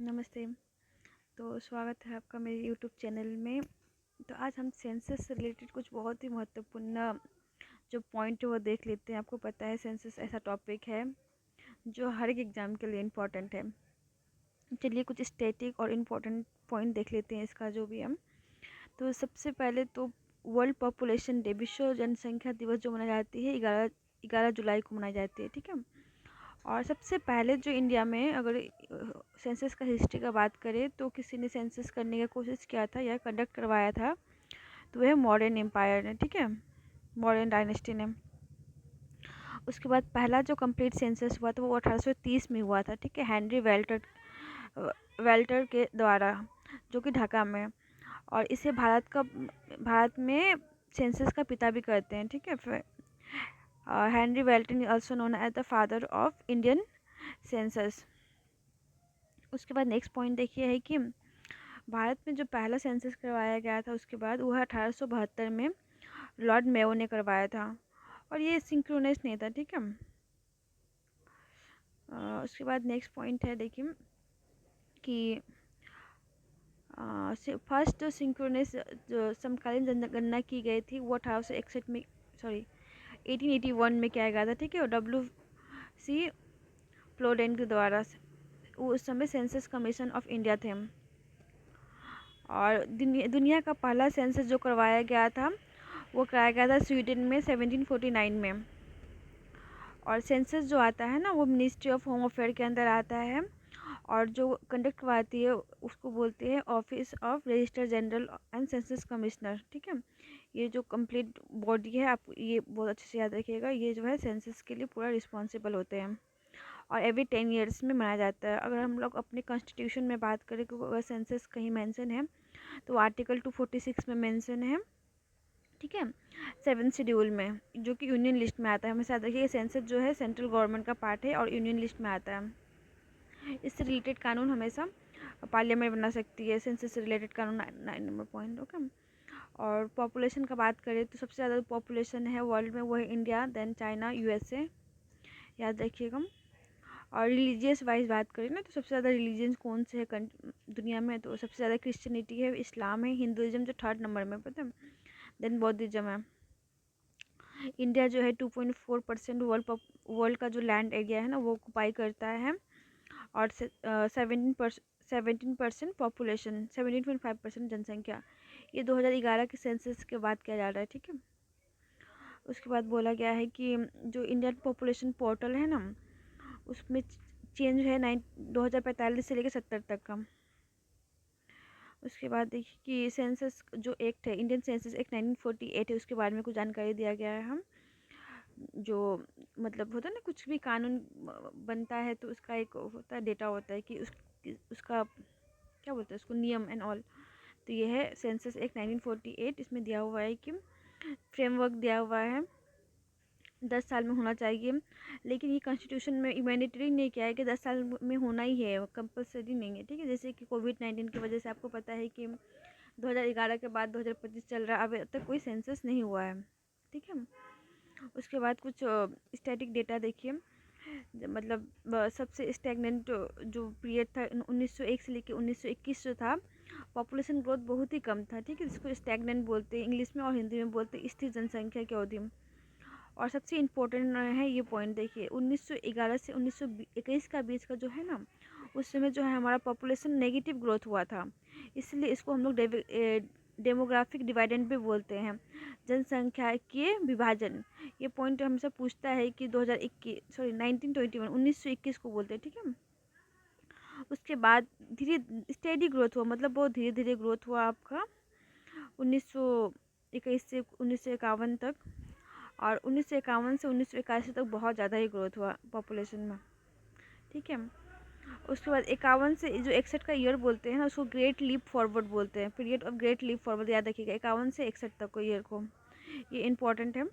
नमस्ते। तो स्वागत है आपका मेरे यूट्यूब चैनल में। तो आज हम सेंसस से रिलेटेड कुछ बहुत ही महत्वपूर्ण जो पॉइंट है वो देख लेते हैं। आपको पता है सेंसस ऐसा टॉपिक है जो हर एक एग्ज़ाम के लिए इम्पोर्टेंट है। चलिए कुछ स्टैटिक और इम्पोर्टेंट पॉइंट देख लेते हैं इसका जो भी हम। तो सबसे पहले तो वर्ल्ड पॉपुलेशन डे, विश्व जनसंख्या दिवस जो मनाई जाती है 11 जुलाई को मनाई जाती है, ठीक है। और सबसे पहले जो इंडिया में अगर सेंसस का हिस्ट्री का बात करें तो किसी ने सेंसस करने की कोशिश किया था या कंडक्ट करवाया था तो वह मॉडर्न एम्पायर ने, ठीक है, मॉडर्न डायनेस्टी ने। उसके बाद पहला जो कंप्लीट सेंसस हुआ था वो 1830 में हुआ था, ठीक है, हेनरी वेल्टर के द्वारा, जो कि ढाका में। और इसे भारत में सेंसस का पिता भी कहते हैं, ठीक है। फिर Henry Welton also known as the father of Indian census. उसके बाद नेक्स्ट पॉइंट देखिए है कि भारत में जो पहला सेंसस करवाया गया था उसके बाद वह 1872 में लॉर्ड मेयो ने करवाया था और ये सिंक्रोनस नहीं था, ठीक है। उसके बाद नेक्स्ट पॉइंट है देखिए कि फर्स्ट जो सिंक्रोनस जो समकालीन जनगणना की गई थी वो 1861 में, सॉरी 1881 में किया गया था, ठीक है, WC प्लोडेन के द्वारा। वो उस समय सेंसस कमीशन ऑफ इंडिया थे। और दुनिया का पहला सेंसस जो करवाया गया था वो कराया गया था स्वीडन में 1749 में। और सेंसस जो आता है ना वो मिनिस्ट्री ऑफ होम अफेयर के अंदर आता है और जो कंडक्ट करवाती है उसको बोलते हैं office of register general and census commissioner, ठीक है। ये जो कंप्लीट बॉडी है, आप ये बहुत अच्छे से याद रखिएगा, ये जो है सेंसस के लिए पूरा रिस्पॉन्सिबल होते हैं और एवरी 10 ईयर्स में मनाया जाता है। अगर हम लोग अपने कॉन्स्टिट्यूशन में बात करें कि अगर सेंसस कहीं मेंशन है तो आर्टिकल 246 में मेंशन है, ठीक है, 7 शेड्यूल में, जो कि यूनियन लिस्ट में आता है। हमेशा याद रखिए सेंसस जो है सेंट्रल गवर्नमेंट का पार्ट है और यूनियन लिस्ट में आता है। इससे रिलेटेड कानून हमेशा पार्लियामेंट बना सकती है, सेंसस से रिलेटेड कानून 9 नंबर पॉइंट, ओके। और पॉपुलेशन का बात करें तो सबसे ज़्यादा पॉपुलेशन है वर्ल्ड में वो है इंडिया, देन चाइना, USA, याद रखिएगा। और रिलीजियस वाइज बात करें ना तो सबसे ज़्यादा रिलीजन्स कौन से है दुनिया में, तो सबसे ज़्यादा क्रिश्चियनिटी है, इस्लाम है, हिंदुज़म जो 3rd नंबर में, पता है, देन बौद्धिज्म है। इंडिया जो है 2.4% वर्ल्ड का जो लैंड एरिया है ना वो ऑक्युपाई करता है। और 17% पॉपुलेशन, 17.5% जनसंख्या, ये 2011 के सेंसस के बाद किया जा रहा है, ठीक है। उसके बाद बोला गया है कि जो इंडियन पॉपुलेशन पोर्टल है ना उसमें चेंज है 2045 से लेकर 70 तक का। उसके बाद देखिए कि सेंसस जो एक्ट है, इंडियन सेंसस एक्ट 1948 है, उसके बारे में कुछ जानकारी दिया गया है। हम जो मतलब होता है ना कुछ भी कानून बनता है तो उसका एक होता है डेटा होता है कि उसका क्या बोलते हैं उसको, नियम एंड ऑल। तो ये है सेंसस एक्ट 1948। इसमें दिया हुआ है कि फ्रेमवर्क दिया हुआ है 10 साल में होना चाहिए, लेकिन ये कॉन्स्टिट्यूशन में मैंडेटरी नहीं किया है कि 10 साल में होना ही है, कंपलसरी नहीं है, ठीक है। जैसे कि कोविड-19 की वजह से आपको पता है कि 2011 के बाद 2025 चल रहा है, अभी तक कोई सेंसस नहीं हुआ है, ठीक है। उसके बाद कुछ स्टैटिक डेटा देखिए, मतलब सबसे स्टैगनेंट जो पीरियड था 1901 से लेकर 1921 जो था, पॉपुलेशन ग्रोथ बहुत ही कम था, ठीक है, जिसको स्टैगनेंट बोलते हैं इंग्लिश में और हिंदी में बोलते हैं स्थिर जनसंख्या की अवधि। और सबसे इम्पोर्टेंट है ये पॉइंट देखिए, 1911 से 1921 का बीच का जो है ना उस समय जो है हमारा पॉपुलेशन नेगेटिव ग्रोथ हुआ था, इसलिए इसको हम लोग डेमोग्राफिक डिवाइडेंट भी बोलते हैं, जनसंख्या के विभाजन। ये पॉइंट हमसे पूछता है कि 2021 सॉरी 1921 1921 को बोलते हैं, ठीक है। उसके बाद धीरे स्टेडी ग्रोथ हुआ, मतलब बहुत धीरे धीरे ग्रोथ हुआ आपका 1921 से 1951 तक। और 1951 से 1981 तक बहुत ज़्यादा ही ग्रोथ हुआ पॉपुलेशन में, ठीक है। उसके बाद 51 से जो 61 का ईयर बोलते हैं ना उसको ग्रेट लीप फॉरवर्ड बोलते हैं, period of great leap forward, याद रखिएगा 51 से 61 तक को ईयर को, ये इम्पोर्टेंट है,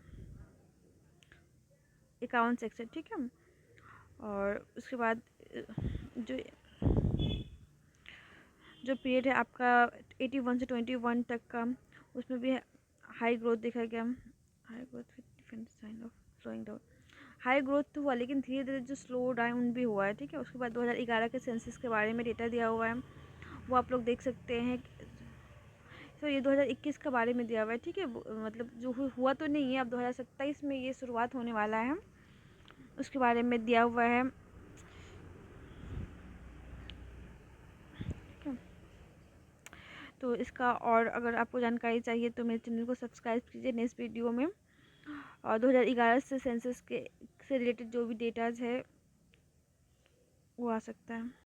51 से 61, ठीक है। और उसके बाद जो जो पीरियड है आपका 81 से 21 तक का, उसमें भी हाई ग्रोथ देखा गया, high growth different sign of slowing down, high growth तो हुआ, लेकिन धीरे धीरे जो स्लो डाउन भी हुआ है, ठीक है। उसके बाद 2011 के सेंसस के बारे में डेटा दिया हुआ है, वो आप लोग देख सकते हैं। तो ये 2021 के बारे में दिया हुआ है, ठीक है। मतलब जो हुआ तो नहीं है, अब 2027 में ये शुरुआत होने वाला है, उसके बारे में दिया हुआ है, ठीक है। तो इसका और अगर आपको जानकारी चाहिए तो मेरे चैनल को सब्सक्राइब कीजिए नेक्स्ट वीडियो में। और 2011 से सेंसस के से रिलेटेड जो भी डेटाज है वो आ सकता है।